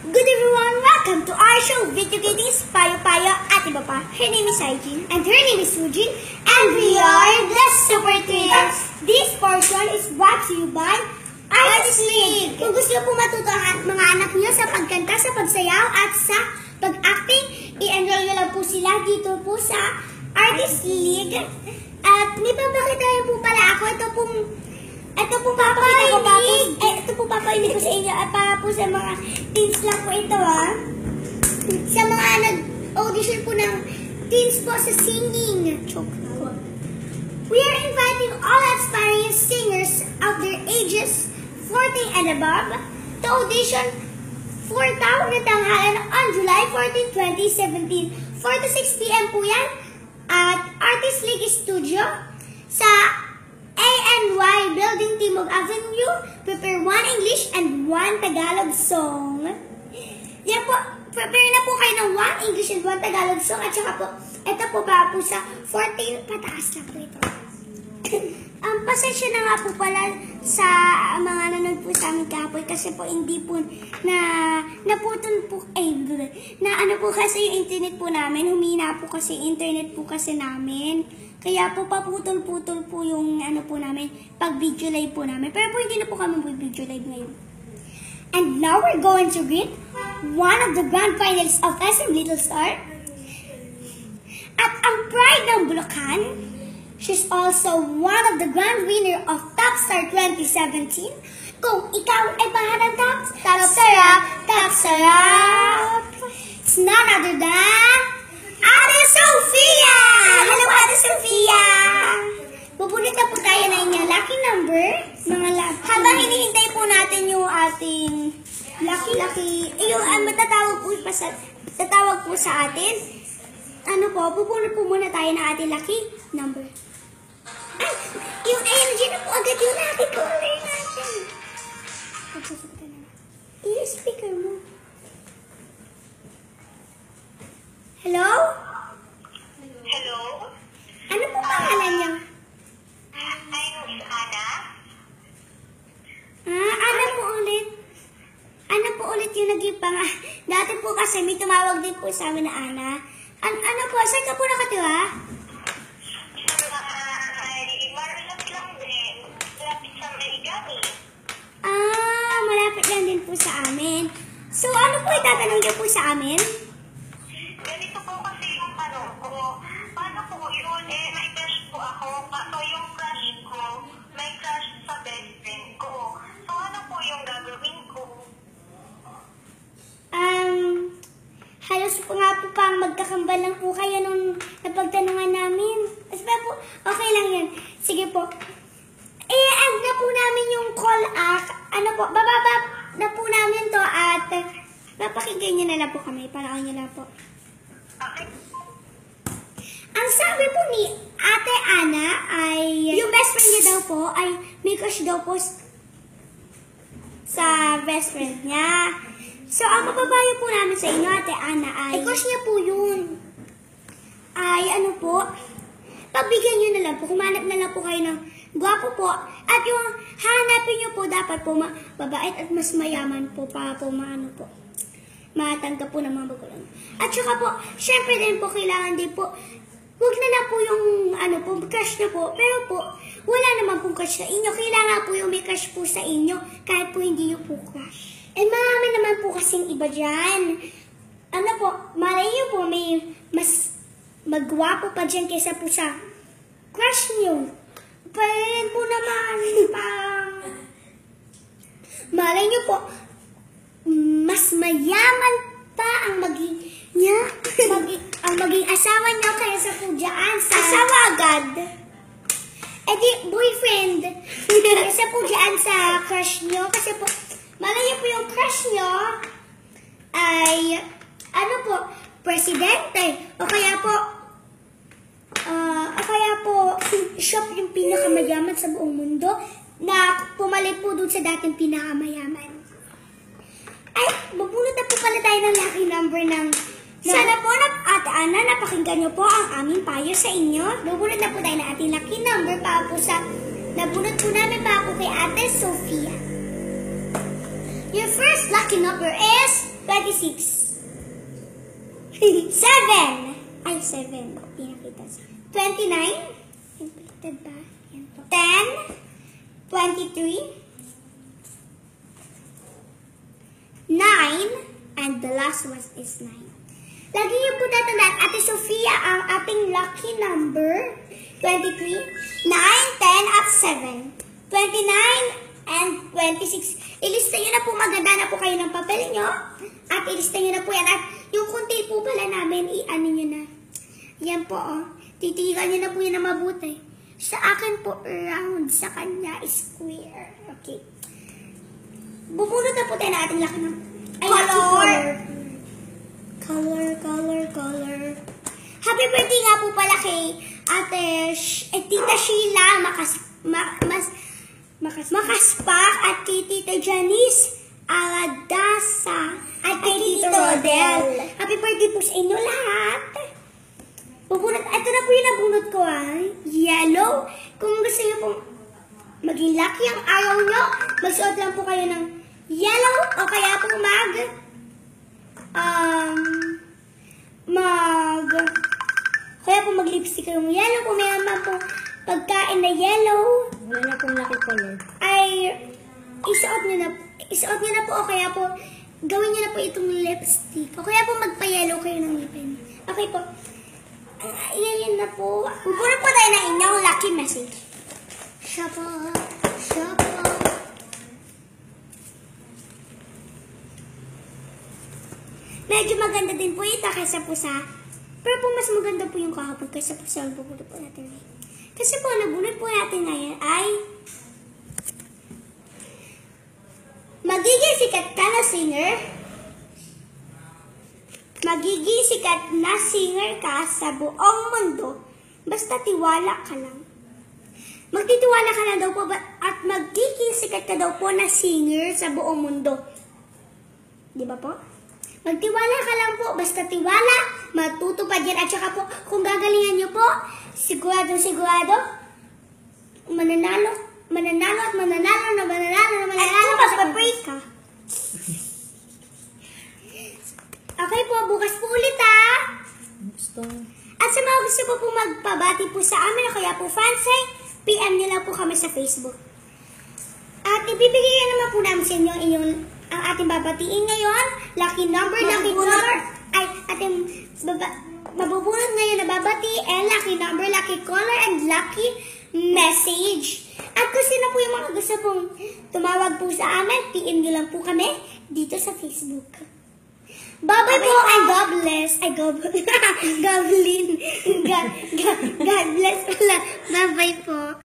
Good everyone, welcome to our show, Video Greetings, Payo Payo, at iba pa. Her name is Aijin, and her name is Sujin, and we are the Super Twins. This portion is brought to you by Artist League. Kung gusto niyo po matuto ang mga anak niyo sa pagkanta, sa pagsayaw, at sa pag-acting, i-enroll niyo lang po sila dito po sa Artist League. At may papakita rin po pala ako. Ito po papakita ko pa po. Ito po papakita ko sa inyo at para po sa mga teens lang po ito Sa mga nag-audition po ng teens po sa singing. We are inviting all aspiring singers of their ages 14 and above to audition for Tawag na Tanghalan on July 14, 2017. 4 to 6 p.m. po yan at Artist League Studio sa ANY Building Timog Avenue. Prepare 1 English and 1 Tagalog song. Yan po, prepare na po kayo ng 1 English and 1 Tagalog song at saka po, ito po para po sa 14 pataas na po ito. Pasensya na nga po pala sa mga nanonood po sa amin kapoy kasi po hindi po naputol po, na ano po kasi yung internet po namin, humina po kasi internet po kasi namin. Kaya po paputol-putol po yung ano po namin, pag video live po namin. Pero po hindi na po kami video live ngayon. And now we're going to greet one of the grand finalists of SM Little Star. At ang pride ng Bulacan, she's also one of the grand winner of Top Star 2017. Kung ikaw ay bahalang top sarap, it's none other than Ate Sofia! Hello, Ate Sofia! Bubunot na po tayo na inyong lucky number. Habang hinihintay po natin yung ating lucky, matatawag po sa atin. Bubunot po muna tayo na ating lucky number. Ay, yung energy na po agad yung lucky caller natin. Yung speaker mo. Hello? Hello? Ano po pangalan niya? I'm Ana. Ana po ulit. Ana po ulit yung naging dati po kasi may tumawag din po sa amin na Ana. Ano po, saan ka po nakatira? Malapit lang din. Malapit sa Maligami. Malapit lang din po sa amin. So, ano po itatanong niyo po sa amin? Ganito po kasi yung ko. Paano po yun? May crush po ako. So, yung crush ko, may crush sa best friend ko. So, ano po yung gagawin ko? Halos po nga po pang magkakambal lang po kayo nung napagtanungan namin. Po, okay lang yan. Sige po. I-add na po namin yung call bababa na po namin to at papakinggan nyo na lang po kami. Paraan nyo lang po. Okay. Ang sabi po ni Ate Ana ay yung best friend niya daw po ay may crush daw po sa best friend niya. So, ang mababayo po namin sa inyo, Ate Ana, ay crush niya po yun. Ay, pagbigyan nyo na lang po, kumanap na lang po kayo ng gwapo po. At yung hanapin nyo po, dapat po mabait at mas mayaman po para po matanggap po ng mga magulang. At saka po, syempre din po, kailangan din po, huwag na lang po yung crush na po. Pero po, wala naman pong crush sa inyo. Kailangan po yung may crush po sa inyo, kahit po hindi yung po crush. Marami naman po kasing iba dyan. Malay nyo po, may mas magwapo pa dyan kaysa po sa crush nyo. Pero po naman, malay nyo po, mas mayaman pa ang maging asawa nyo kaysa po dyan sa asawa agad. Boyfriend. Kaysa po dyan sa crush nyo. Kasi po, malay nyo po yung crush nyo ay, presidente. O kaya po, siya po yung pinakamayaman sa buong mundo na pumalit po doon sa dating pinakamayaman. Ay, bubunot na po pala tayo ng lucky number ng sana po, Ate Ana, napakinggan nyo po ang aming payo sa inyo. Bubunot na po tayo ng ating lucky number para po sa nabunot po namin para po kay Ate Sofia. Your first lucky number is 25. 26. 7. Ay, 7. Hindi nakita. 29. Impacted ba? 10. 23. 9. And the last one is 9. Lagi niyo po tatandaan, Ate Sofia, ang ating lucky number, 23, 9, 10, at 7. 29 and 26. Ilista niyo na po, maganda na po kayo ng papel niyo. At ilista niyo na po yan. At yung kunti po pala namin, i-ano niyo na. Yan po, oh. Titigan niyo na po yan na mabuti. Sa akin po, round. Sa kanya, square. Okay. Bubunot na po tayo na ating lucky number. Color. Happy birthday nga po pala kay Tita Sheila Makaspak at kay Tita Janice Aladasa at kay Tito Rodel. Happy birthday po sa inyo lahat. Ito na po yung nabunot ko yellow. Kung gusto nyo pong maging lucky ang araw nyo, magsuot lang po kayo ng yellow o kaya po mag-lipstick kayong yellow. Kung may naman pong pagkain na yellow, wala na pong lucky color. Ay, isuot nyo na po o kaya po, gawin nyo na po itong lipstick. O kaya po magpa-yellow kayo ng lipin. Okay po. Yan na po. Pupunod po tayo na inyong lucky message. Shoppa. Medyo maganda din po ito kaysa po sa... Pero po mas maganda po yung kahapon kaysa po sa bubunod po natin ngayon. Kasi po, nabunod po natin ngayon ay... Magiging sikat ka na singer. Magiging sikat na singer ka sa buong mundo. Basta tiwala ka lang. Magtitiwala ka na daw po at magiging sikat ka daw po na singer sa buong mundo. Di ba po? Magtiwala ka lang po, basta tiwala, matutupad yan. At saka po, kung gagalingan nyo po, sigurado, mananalo at magpa-break ka. Okay po, bukas po ulit At sa mga gusto po magpabati po sa amin, o kaya po fansay, PM nyo lang po kami sa Facebook. At ibibigay naman po namin sa inyo ang ating babatiin ngayon, lucky number, ay ating mabubunot ngayon na babati, and lucky number, lucky color, and lucky message. At kung sino po yung mga gusto pong tumawag po sa amin, PM nyo lang po kami dito sa Facebook. Bye-bye po, and God bless. God bless pala. Bye-bye po.